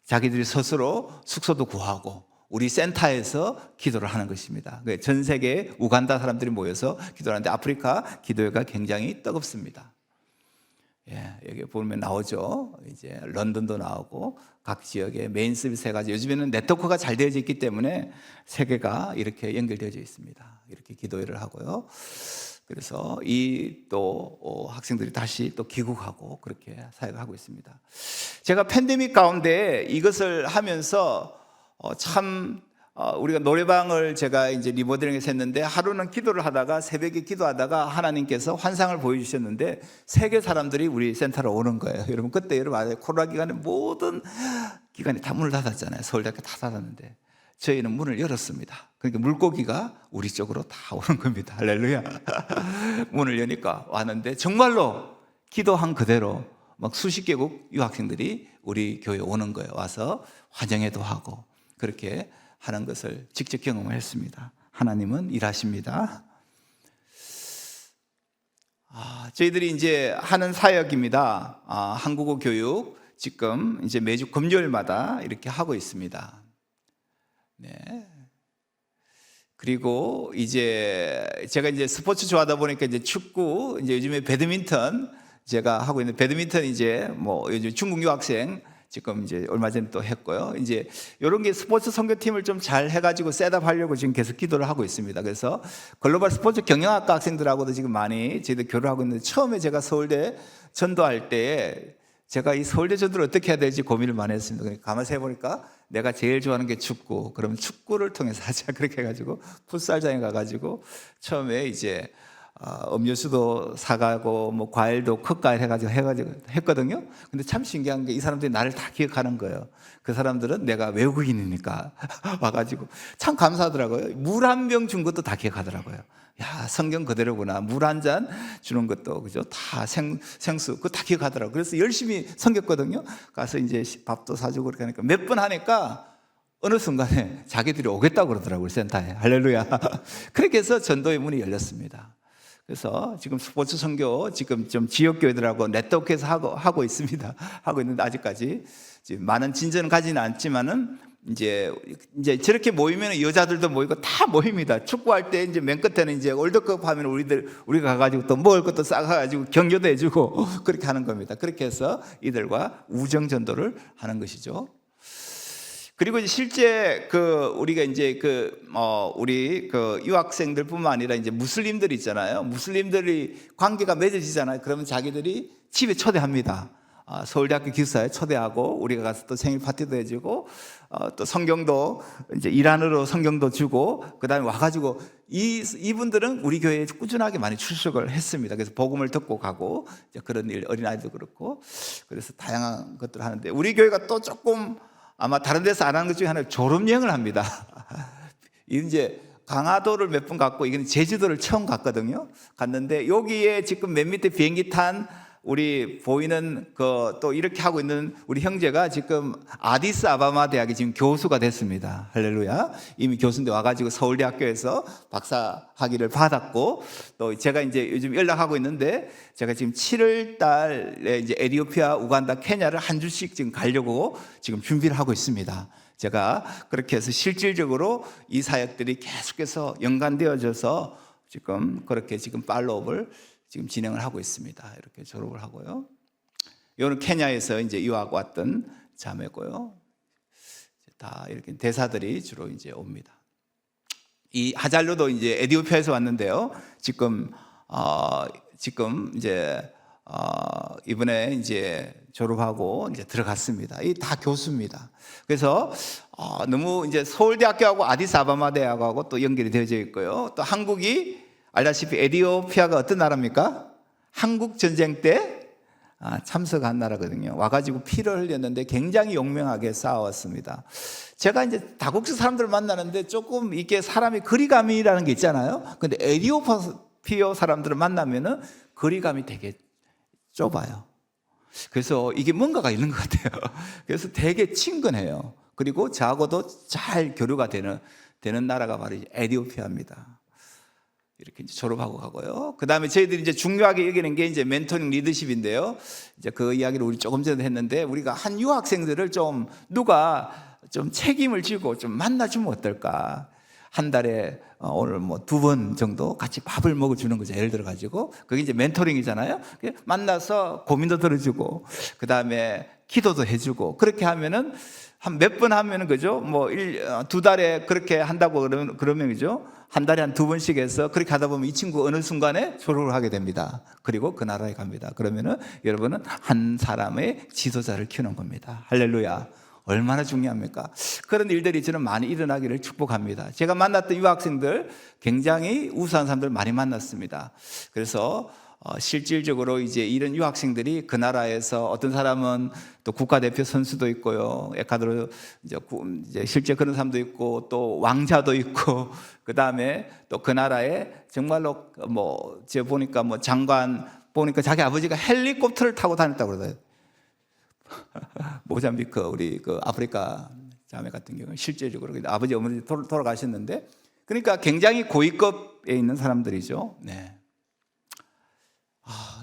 자기들이 스스로 숙소도 구하고 우리 센터에서 기도를 하는 것입니다. 전 세계 우간다 사람들이 모여서 기도하는데 아프리카 기도회가 굉장히 뜨겁습니다. 여기 보면 나오죠. 이제 런던도 나오고 각 지역에 메인 서비스 해가지고 요즘에는 네트워크가 잘 되어져 있기 때문에 세계가 이렇게 연결되어져 있습니다. 이렇게 기도회를 하고요. 그래서 또 학생들이 다시 또 귀국하고 그렇게 사역하고 있습니다. 제가 팬데믹 가운데 이것을 하면서 우리가 노래방을 제가 이제 리모델링해서 했는데 하루는 기도를 하다가 새벽에 기도하다가 하나님께서 환상을 보여주셨는데 세계 사람들이 우리 센터로 오는 거예요. 여러분 그때 여러분 아세요? 코로나 기간에 모든 기관이 다 문을 닫았잖아요. 서울대학교 다 닫았는데 저희는 문을 열었습니다. 그러니까 물고기가 우리 쪽으로 다 오는 겁니다. 할렐루야. 문을 여니까 왔는데 정말로 기도한 그대로 막 수십 개국 유학생들이 우리 교회에 오는 거예요. 와서 환영회도 하고 그렇게 하는 것을 직접 경험을 했습니다. 하나님은 일하십니다. 저희들이 이제 하는 사역입니다. 한국어 교육 지금 이제 매주 금요일마다 이렇게 하고 있습니다. 네. 그리고 이제 제가 이제 스포츠 좋아하다 보니까 이제 축구, 이제 요즘에 배드민턴 제가 하고 있는 배드민턴 이제 뭐 요즘 중국 유학생 지금 이제 얼마 전에 또 했고요. 이제 이런 게 스포츠 선교팀을 좀 잘 해가지고 셋업하려고 지금 계속 기도를 하고 있습니다. 그래서 글로벌 스포츠 경영학과 학생들하고도 지금 많이 저희들 교류를 하고 있는데 처음에 제가 서울대 전도할 때 제가 이 서울대 전도를 어떻게 해야 될지 고민을 많이 했습니다. 가만히 해보니까 내가 제일 좋아하는 게 축구. 그러면 축구를 통해서 하자. 그렇게 해가지고 풋살장에 가가지고 처음에 이제 음료수도 사가고 뭐 과일도 컷과일 해가지고 했거든요. 근데 참 신기한 게 이 사람들이 나를 다 기억하는 거예요. 그 사람들은 내가 외국인이니까 와가지고 참 감사하더라고요. 물 한 병 준 것도 다 기억하더라고요. 야, 성경 그대로구나. 물 한 잔 주는 것도 그죠? 다 생수 그거 다 기억하더라고요. 그래서 열심히 섬겼거든요. 가서 이제 밥도 사주고 그렇게 하니까 몇 번 하니까 어느 순간에 자기들이 오겠다고 그러더라고요. 센터에. 할렐루야. 그렇게 해서 전도의 문이 열렸습니다. 그래서 지금 스포츠 선교 지금 좀 지역교회들하고 네트워크에서 하고 있습니다. 하고 있는데 아직까지 지금 많은 진전은 가지는 않지만은 이제 저렇게 모이면 여자들도 모이고 다 모입니다. 축구할 때 이제 맨 끝에는 이제 월드컵 하면 우리가 가가지고 또 먹을 것도 싸가지고 격려도 해주고 그렇게 하는 겁니다. 그렇게 해서 이들과 우정 전도를 하는 것이죠. 그리고 이제 실제 우리가 이제 우리 유학생들뿐만 아니라 이제 무슬림들 있잖아요. 무슬림들이 관계가 맺어지잖아요. 그러면 자기들이 집에 초대합니다. 서울대학교 기숙사에 초대하고 우리가 가서 또 생일 파티도 해주고 또 성경도 이제 이란어로 성경도 주고 그다음에 와가지고 이분들은 우리 교회에 꾸준하게 많이 출석을 했습니다. 그래서 복음을 듣고 가고 이제 그런 일 어린아이도 그렇고 그래서 다양한 것들을 하는데 우리 교회가 또 조금 아마 다른 데서 안 하는 것 중에 하나는 졸업여행을 합니다. 이제 강화도를 몇 번 갔고 이건 제주도를 처음 갔거든요. 갔는데 여기에 지금 맨 밑에 비행기 탄 우리 보이는 또 이렇게 하고 있는 우리 형제가 지금 아디스아바마 대학에 지금 교수가 됐습니다. 할렐루야. 이미 교수인데 와가지고 서울대학교에서 박사 학위를 받았고 또 제가 이제 요즘 연락하고 있는데 제가 지금 7월 달에 이제 에티오피아, 우간다, 케냐를 한 주씩 지금 가려고 지금 준비를 하고 있습니다. 제가 그렇게 해서 실질적으로 이 사역들이 계속해서 연관되어져서 지금 그렇게 지금 팔로업을 지금 진행을 하고 있습니다. 이렇게 졸업을 하고요. 이거는 케냐에서 이제 유학 왔던 자매고요. 다 이렇게 대사들이 주로 이제 옵니다. 이 하잘루도 이제 에티오피아에서 왔는데요. 지금 이제 이번에 이제 졸업하고 이제 들어갔습니다. 이 다 교수입니다. 그래서 너무 이제 서울대학교하고 아디스아바마 대학하고 또 연결이 되어져 있고요. 또 한국이 알다시피 에티오피아가 어떤 나라입니까? 한국 전쟁 때 참석한 나라거든요. 와가지고 피를 흘렸는데 굉장히 용맹하게 싸웠습니다. 제가 이제 다국적 사람들을 만나는데 조금 이게 사람이 거리감이라는 게 있잖아요. 근데 에티오피아 사람들을 만나면은 거리감이 되게 좁아요. 그래서 이게 뭔가가 있는 것 같아요. 그래서 되게 친근해요. 그리고 저하고도 잘 교류가 되는 나라가 바로 에티오피아입니다. 이렇게 이제 졸업하고 가고요. 그 다음에 저희들이 이제 중요하게 여기는 게 이제 멘토링 리더십인데요. 이제 그 이야기를 우리 조금 전에 했는데 우리가 한 유학생들을 누가 좀 책임을 지고 좀 만나주면 어떨까? 한 달에 오늘 뭐 2번 정도 같이 밥을 먹어주는 거죠. 예를 들어 가지고 그게 이제 멘토링이잖아요. 만나서 고민도 들어주고 그 다음에 기도도 해주고 그렇게 하면은 한 몇 번 하면은 그죠? 뭐 2달에 그렇게 한다고 그러면 그죠? 한 달에 한 2번씩 해서 그렇게 하다 보면 이 친구 어느 순간에 졸업을 하게 됩니다. 그리고 그 나라에 갑니다. 그러면은 여러분은 한 사람의 지도자를 키우는 겁니다. 할렐루야. 얼마나 중요합니까? 그런 일들이 저는 많이 일어나기를 축복합니다. 제가 만났던 유학생들 굉장히 우수한 사람들 많이 만났습니다. 그래서 실질적으로 이제 이런 유학생들이 그 나라에서 어떤 사람은 또 국가대표 선수도 있고요. 에콰도르 이제 실제 그런 사람도 있고 또 왕자도 있고 그 다음에 또 그 나라에 정말로 뭐 제가 보니까 뭐 장관 보니까 자기 아버지가 헬리콥터를 타고 다녔다고 그러더라고요. 모잠비크 우리 그 아프리카 자매 같은 경우는 실제적으로 아버지 어머니 돌아가셨는데 그러니까 굉장히 고위급에 있는 사람들이죠. 네.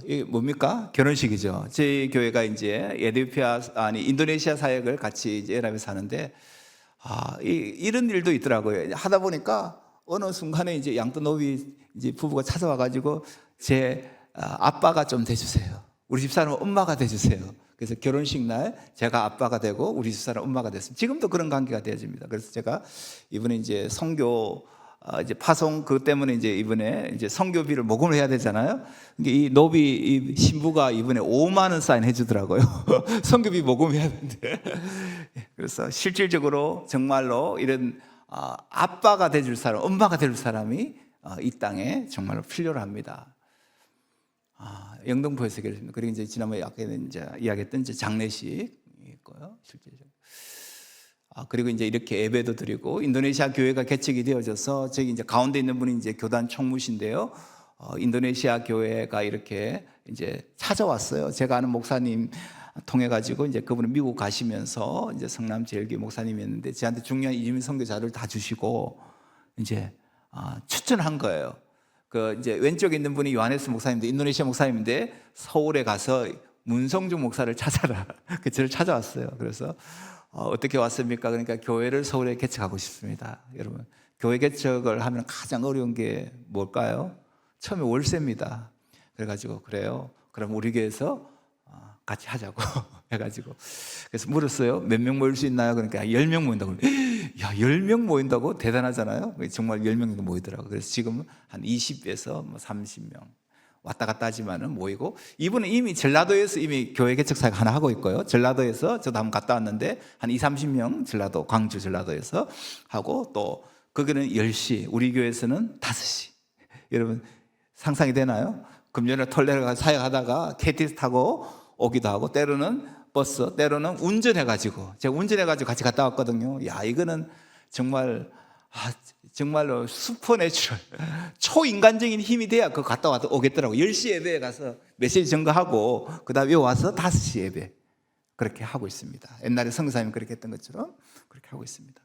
이게 뭡니까? 결혼식이죠. 저희 교회가 이제 인도네시아 사역을 같이 이제 에랍에서 하는데, 이런 일도 있더라고요. 하다 보니까 어느 순간에 이제 양떼노비 이제 부부가 찾아와가지고 제 아빠가 좀 돼주세요. 우리 집사람 엄마가 돼주세요. 그래서 결혼식 날 제가 아빠가 되고 우리 집사람 엄마가 됐습니다. 지금도 그런 관계가 되어집니다. 그래서 제가 이번에 이제 선교 이제 파송 그 때문에 이제 이번에 이제 선교비를 모금을 해야 되잖아요. 이 노비 이 신부가 이번에 5만 원 사인 해주더라고요. 선교비 모금해야 되는데. 그래서 실질적으로 정말로 이런 아빠가 돼줄 사람, 엄마가 돼줄 사람이 이 땅에 정말로 필요로 합니다. 영등포에서 그랬습니다. 그리고 이제 지난번에 아까 이제 이야기했던 이제 장례식이 있고요. 실제적으로. 그리고 이제 이렇게 예배도 드리고 인도네시아 교회가 개척이 되어져서 저기 이제 가운데 있는 분이 이제 교단 총무신데요. 인도네시아 교회가 이렇게 이제 찾아왔어요. 제가 아는 목사님 통해 가지고 이제 그분은 미국 가시면서 이제 성남 제일교회 목사님이었는데 저한테 중요한 이주민 선교자를 다 주시고 이제 추천한 거예요. 그 이제 왼쪽에 있는 분이 요하네스 목사님인데 인도네시아 목사님인데 서울에 가서 문성중 목사를 찾아라. 그 저를 찾아왔어요. 그래서 어떻게 왔습니까? 그러니까 교회를 서울에 개척하고 싶습니다. 여러분, 교회 개척을 하면 가장 어려운 게 뭘까요? 처음에 월세입니다. 그래가지고 그래요. 그럼 우리 교회에서 같이 하자고 해가지고 그래서 물었어요. 몇 명 모일 수 있나요? 그러니까 10명 모인다고. 야, 10명 모인다고? 대단하잖아요. 정말 10명 정도 모이더라고요. 그래서 지금 한 20에서 30명 왔다 갔다 하지만은 모이고, 이분은 이미 전라도에서 이미 교회 개척 사역 하나 하고 있고요. 전라도에서 저도 한번 갔다 왔는데 한 30명 전라도, 광주 전라도에서 하고, 또 거기는 10시, 우리 교회에서는 5시. 여러분 상상이 되나요? 금요일에 톨레를 가서 사역하다가 KTX 타고 오기도 하고, 때로는 버스, 때로는 운전해가지고, 제가 운전해가지고 같이 갔다 왔거든요. 야, 이거는 정말 정말로 슈퍼내추럴, 초인간적인 힘이 돼야 그거 갔다 와도 오겠더라고. 10시 예배에 가서 메시지 전가하고 그 다음에 와서 5시 예배 그렇게 하고 있습니다. 옛날에 선교사님이 그렇게 했던 것처럼 그렇게 하고 있습니다.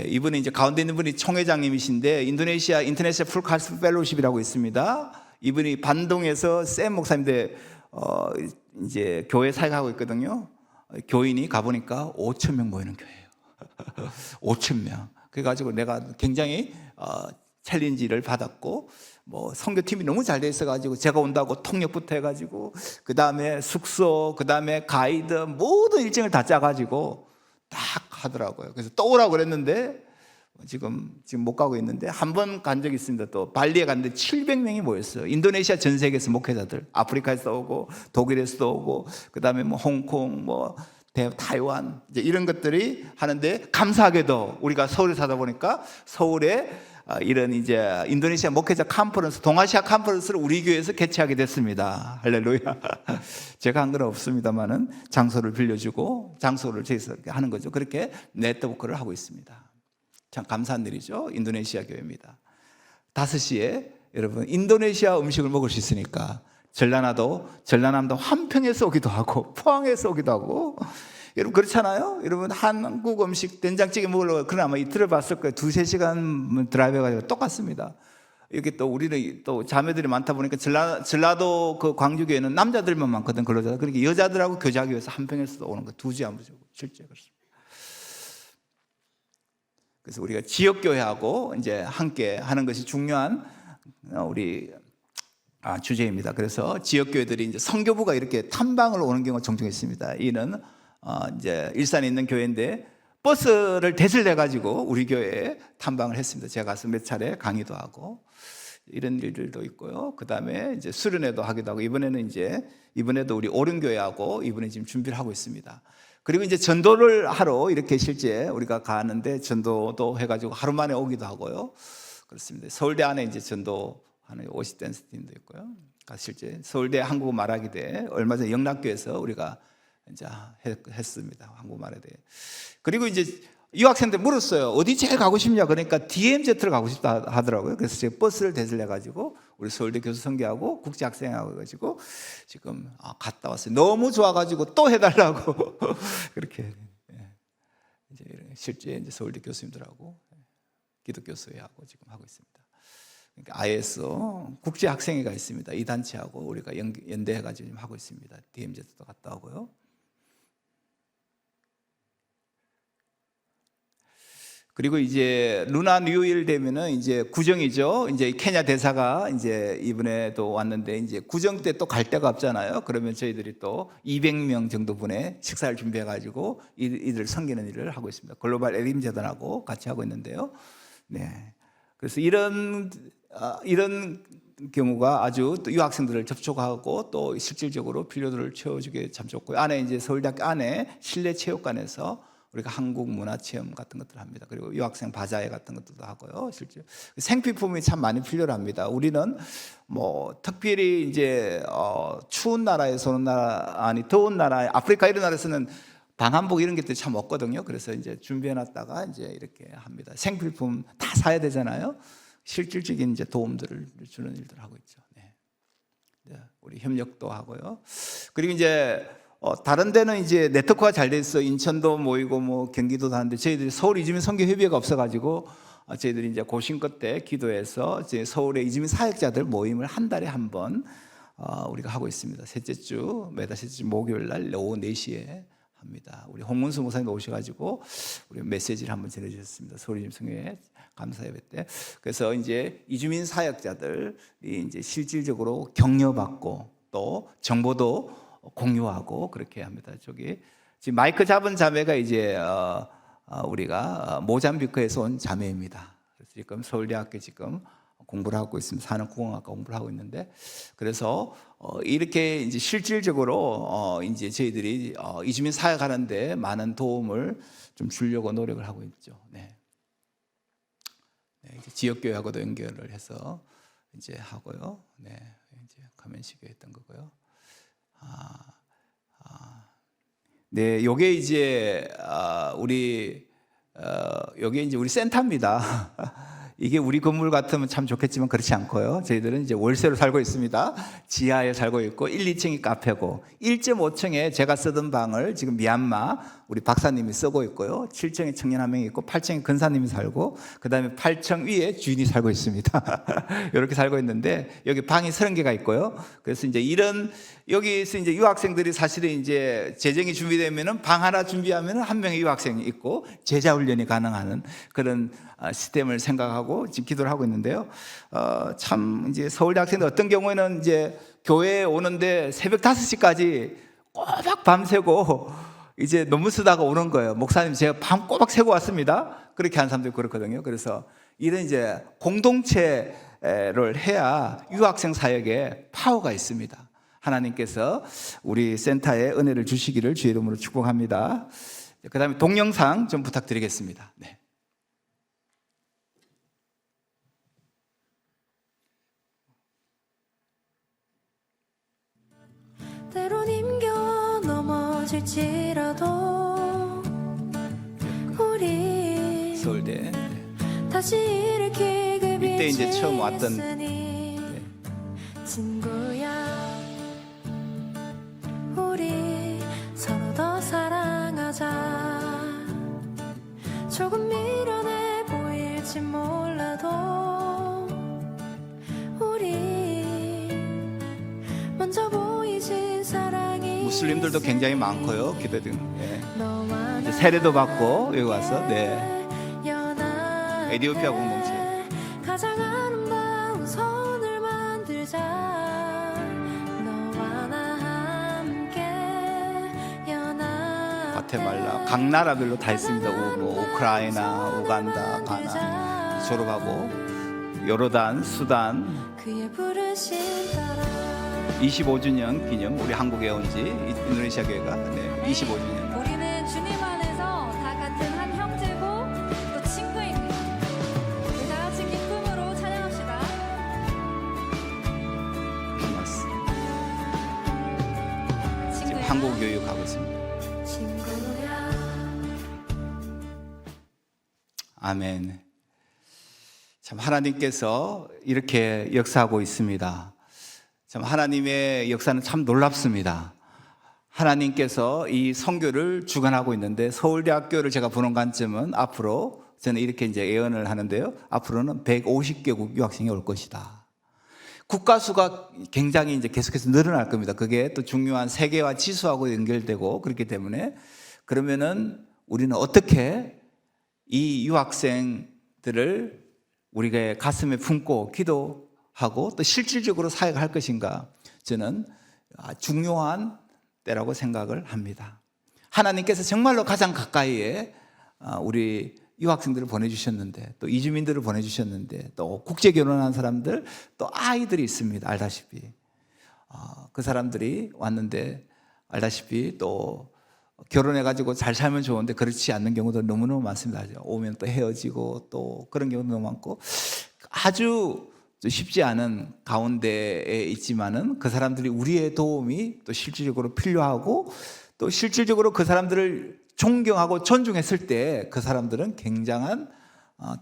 이분이 이제 가운데 있는 분이 총회장님이신데 인도네시아 인터내셔널 풀카스 펠로우십이라고 있습니다. 이분이 반동에서 샘 목사님인데 이제 교회 사역하고 있거든요. 교인이 가보니까 5천 명 모이는 교회예요. 5천 명. 그래가지고 내가 굉장히 챌린지를 받았고, 뭐 선교팀이 너무 잘 돼 있어가지고 제가 온다고 통역부터 해가지고 그 다음에 숙소, 그 다음에 가이드 모든 일정을 다 짜가지고 딱 하더라고요. 그래서 또 오라고 그랬는데 지금 못 가고 있는데, 한 번 간 적이 있습니다. 또 발리에 갔는데 700명이 모였어요. 인도네시아 전 세계에서 목회자들, 아프리카에서 오고 독일에서도 오고 그 다음에 뭐 홍콩, 뭐 타이완, 이제 이런 것들이 하는데, 감사하게도 우리가 서울에 사다 보니까 서울에 이런 이제 인도네시아 목회자 컨퍼런스, 동아시아 컨퍼런스를 우리 교회에서 개최하게 됐습니다. 할렐루야. 제가 한 건 없습니다만은 장소를 빌려주고 장소를 저기서 하는 거죠. 그렇게 네트워크를 하고 있습니다. 참 감사한 일이죠. 인도네시아 교회입니다. 5시에 여러분 인도네시아 음식을 먹을 수 있으니까 전라남도 한평에서 오기도 하고 포항에서 오기도 하고, 여러분 그렇잖아요. 여러분 한국 음식 된장찌개 먹으려고, 그러나 아마 이틀을 봤을 거예요. 2-3시간 드라이브 해가지고 똑같습니다. 이렇게 또 우리는 또 자매들이 많다 보니까 전라도 그 광주교회는 남자들만 많거든, 근로자. 그러니까 여자들하고 교제하기 위해서 한평에서 오는 거 2주에 한 번씩 실제 그렇습니다. 그래서 우리가 지역교회하고 이제 함께 하는 것이 중요한 우리 주제입니다. 그래서 지역교회들이 이제 선교부가 이렇게 탐방을 오는 경우가 종종 있습니다. 이는 이제 일산에 있는 교회인데 버스를 대실 내가지고 우리 교회에 탐방을 했습니다. 제가 가서 몇 차례 강의도 하고 이런 일들도 있고요. 그 다음에 이제 수련회도 하기도 하고, 이번에도 우리 오륜교회하고 이번에 지금 준비를 하고 있습니다. 그리고 이제 전도를 하러 이렇게 실제 우리가 가는데 전도도 해가지고 하루 만에 오기도 하고요. 그렇습니다. 서울대 안에 이제 전도 하는 오시 댄스 팀도 있고요. 그러니까 실제 서울대 한국어 말하기 대회 얼마 전에 영락교에서 우리가 이제 했습니다. 한국어 말하기 대회. 그리고 이제 유학생들 물었어요. 어디 제일 가고 싶냐? 그러니까 DMZ를 가고 싶다 하더라고요. 그래서 제가 버스를 대절해 가지고 우리 서울대 교수 선교하고 국제 학생하고 가지고 지금 갔다 왔어요. 너무 좋아 가지고 또 해달라고 그렇게 이제 실제 이제 서울대 교수님들하고 기독교 수회하고 지금 하고 있습니다. 그러니까 ISO 국제 학생회가 있습니다. 이 단체하고 우리가 연대해 가지고 지금 하고 있습니다. DMZ도 갔다 오고요. 그리고 이제 루나 뉴일 되면은 이제 구정이죠. 이제 케냐 대사가 이제 이번에도 왔는데 이제 구정 때 또 갈 데가 없잖아요. 그러면 저희들이 또 200명 정도 분의 식사를 준비해 가지고 이들 섬기는 일을 하고 있습니다. 글로벌 에림 재단하고 같이 하고 있는데요. 네. 그래서 이런 경우가 아주 또 유학생들을 접촉하고 또 실질적으로 필요들을 채워주게 참 좋고요. 안에 이제 서울대학교 안에 실내 체육관에서 우리가 한국 문화 체험 같은 것들을 합니다. 그리고 유학생 바자회 같은 것들도 하고요. 실제 생필품이 참 많이 필요합니다. 우리는 뭐 특별히 이제 추운 나라에서는 더운 나라, 아프리카 이런 나라에서는 방한복 이런 것들이 참 없거든요. 그래서 이제 준비해놨다가 이제 이렇게 합니다. 생필품 다 사야 되잖아요. 실질적인 이제 도움들을 주는 일들을 하고 있죠. 네. 우리 협력도 하고요. 그리고 이제 다른 데는 이제 네트워크가 잘 돼 있어. 인천도 모이고 뭐 경기도도 하는데 저희들이 서울 이주민 선교협의회가 없어가지고 저희들이 이제 고신껏 때 기도해서 이제 서울의 이주민 사역자들 모임을 한 달에 한 번 우리가 하고 있습니다. 매달 셋째 주 목요일 날 오후 4시에 합니다. 우리 홍문수 목사님 오셔가지고 우리 메시지를 한번 전해주셨습니다. 서울 이주민 선교회 감사 예배 때. 그래서 이제 이주민 사역자들이 이제 실질적으로 격려받고 또 정보도 공유하고 그렇게 합니다. 저기 지금 마이크 잡은 자매가 이제 우리가 모잠비크에서 온 자매입니다. 그래서 지금 서울대학교 지금 공부를 하고 있습니다. 산업공학과 공부를 하고 있는데 그래서 이렇게 이제 실질적으로 이제 저희들이 이주민 사역하는데 많은 도움을 좀 주려고 노력을 하고 있죠. 네. 네, 이제 지역교회하고도 연결을 해서 이제 하고요. 네, 이제 가면시교 했던 거고요. 네, 요게 이제 요게 이제 우리 센터입니다. 이게 우리 건물 같으면 참 좋겠지만 그렇지 않고요. 저희들은 이제 월세로 살고 있습니다. 지하에 살고 있고 1, 2층이 카페고 1.5층에 제가 쓰던 방을 지금 미얀마 우리 박사님이 쓰고 있고요. 7층에 청년 한 명이 있고 8층에 근사님이 살고 그다음에 8층 위에 주인이 살고 있습니다. 이렇게 살고 있는데 여기 방이 30개가 있고요. 그래서 이제 여기서 이제 유학생들이 사실은 이제 재정이 준비되면은 방 하나 준비하면은 한 명의 유학생이 있고 제자 훈련이 가능한 그런 시스템을 생각하고 지금 기도를 하고 있는데요. 참 이제 서울대 학생들 어떤 경우에는 이제 교회에 오는데 새벽 5시까지 꼬박 밤새고 이제 논문 쓰다가 오는 거예요. 목사님 제가 밤 꼬박 새고 왔습니다. 그렇게 하는 사람들이 그렇거든요. 그래서 이런 이제 공동체를 해야 유학생 사역에 파워가 있습니다. 하나님께서 우리 센터에 은혜를 주시기를 주의 이름으로 축복합니다. 그 다음에 동영상 좀 부탁드리겠습니다. 네. 때론 힘겨워 넘어질지라도 우리 서울대 다시 일으키기 이때 이제 처음 왔던 친구야 우리 서로 더 사랑하자. 조금 미련해 보일지 몰라도 우리 먼저 보이진 사랑이 무슬림들도 굉장히 많고요. 기도등 너와 이제 세례도 받고 여기 와서 연합 에티오피아 공동체 가장 아름다운 선을 만들자. 너와 나 함께 연합 과테말라 각 나라별로 다 있습니다. 우크라이나, 우간다, 가나 졸업하고 요르단, 수단 그의 부르심 따라 25주년 기념 우리 한국에 온 지 인도네시아 교회가 25주년 우리는 주님 안에서 다 같은 한 형제고 또 친구입니다. 우리 다 같이 기쁨으로 찬양합시다. 한국교육 가고 있습니다. 친구야. 아멘. 참 하나님께서 이렇게 역사하고 있습니다. 참 하나님의 역사는 참 놀랍습니다. 하나님께서 이 선교를 주관하고 있는데 서울대학교를 제가 보는 관점은 앞으로 저는 이렇게 이제 예언을 하는데요. 앞으로는 150개국 유학생이 올 것이다. 국가 수가 굉장히 이제 계속해서 늘어날 겁니다. 그게 또 중요한 세계화 지수하고 연결되고 그렇기 때문에 그러면은 우리는 어떻게 이 유학생들을 우리가 가슴에 품고 기도하고 또 실질적으로 사역할 것인가 저는 중요한 때라고 생각을 합니다. 하나님께서 정말로 가장 가까이에 우리 유학생들을 보내주셨는데 또 이주민들을 보내주셨는데 또 국제 결혼한 사람들 또 아이들이 있습니다. 알다시피 그 사람들이 왔는데 알다시피 또 결혼해가지고 잘 살면 좋은데 그렇지 않는 경우도 너무너무 많습니다. 오면 또 헤어지고 또 그런 경우도 너무 많고 아주 쉽지 않은 가운데에 있지만은 그 사람들이 우리의 도움이 또 실질적으로 필요하고 또 실질적으로 그 사람들을 존경하고 존중했을 때 그 사람들은 굉장한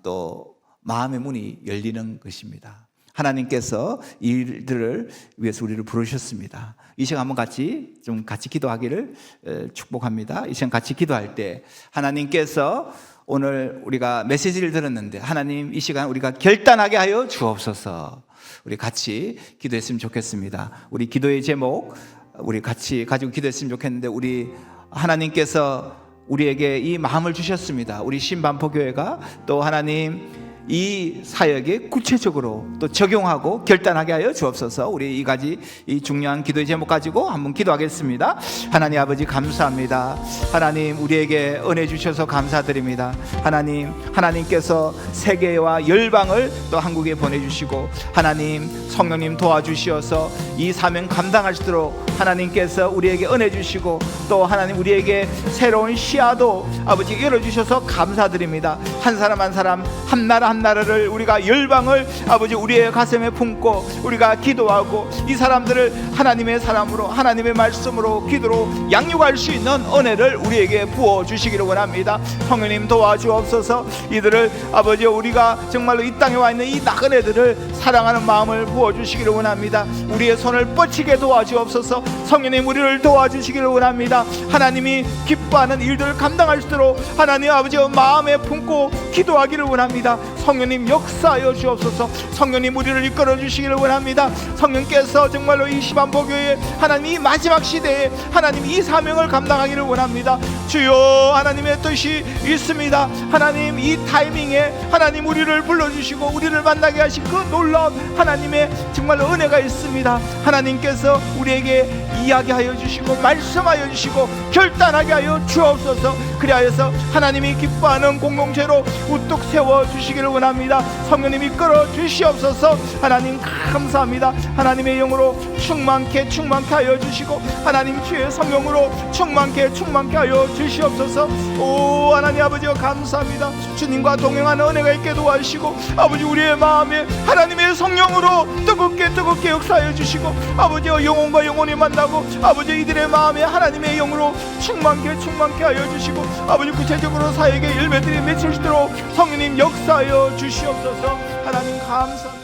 또 마음의 문이 열리는 것입니다. 하나님께서 이 일들을 위해서 우리를 부르셨습니다. 이 시간 한번 같이 기도하기를 축복합니다. 이 시간 같이 기도할 때 하나님께서 오늘 우리가 메시지를 들었는데 하나님 이 시간 우리가 결단하게 하여 주옵소서. 우리 같이 기도했으면 좋겠습니다. 우리 기도의 제목 우리 같이 가지고 기도했으면 좋겠는데 우리 하나님께서 우리에게 이 마음을 주셨습니다. 우리 신반포교회가 또 하나님 이 사역에 구체적으로 또 적용하고 결단하게 하여 주옵소서. 우리 이 가지 이 중요한 기도의 제목 가지고 한번 기도하겠습니다. 하나님 아버지 감사합니다. 하나님 우리에게 은혜 주셔서 감사드립니다. 하나님께서 세계와 열방을 또 한국에 보내주시고 하나님 성령님 도와주시어서 이 사명 감당할 수 있도록 하나님께서 우리에게 은혜 주시고 또 하나님 우리에게 새로운 시야도 아버지 열어주셔서 감사드립니다. 한 사람 한 사람 한 나라 한 나라를 우리가 열방을 아버지 우리의 가슴에 품고 우리가 기도하고 이 사람들을 하나님의 사람으로 하나님의 말씀으로 기도로 양육할 수 있는 은혜를 우리에게 부어주시기를 원합니다. 성령님 도와주옵소서. 이들을 아버지 우리가 정말로 이 땅에 와 있는 이 나그네 애들을 사랑하는 마음을 부어주시기를 원합니다. 우리의 손을 뻗치게 도와주옵소서. 성령님 우리를 도와주시기를 원합니다. 하나님이 기뻐하는 일들을 감당할 수 있도록 하나님 아버지 마음에 품고 기도하기를 원합니다. 성령님 역사하여 주옵소서. 성령님 우리를 이끌어 주시기를 원합니다. 성령께서 정말로 이 시반포교회 하나님 이 마지막 시대에 하나님 이 사명을 감당하기를 원합니다. 주여 하나님의 뜻이 있습니다. 하나님 이 타이밍에 하나님 우리를 불러주시고 우리를 만나게 하신 그 놀라운 하나님의 정말로 은혜가 있습니다. 하나님께서 우리에게 이야기하여 주시고 말씀하여 주시고 결단하게 하여 주옵소서. 그리하여서 하나님이 기뻐하는 공동체로 우뚝 세워주시기를 원합니다. 성령님이 이끌어 주시옵소서. 하나님 감사합니다. 하나님의 영으로 충만케 하여 주시고 하나님 주의 성령으로 충만케 하여 주시옵소서. 오 하나님 아버지 감사합니다. 주님과 동행하는 은혜가 있게 도와주시고 아버지 우리의 마음에 하나님의 성령으로 뜨겁게 역사하여 주시고 아버지 영혼과 영혼이 만나고 아버지 이들의 마음에 하나님의 영으로 충만케 하여 주시고 아버지 구체적으로 사역의 열매들이 맺힐 수 있도록 성령님 역사하여 주시옵소서. 하나님 감사합니다.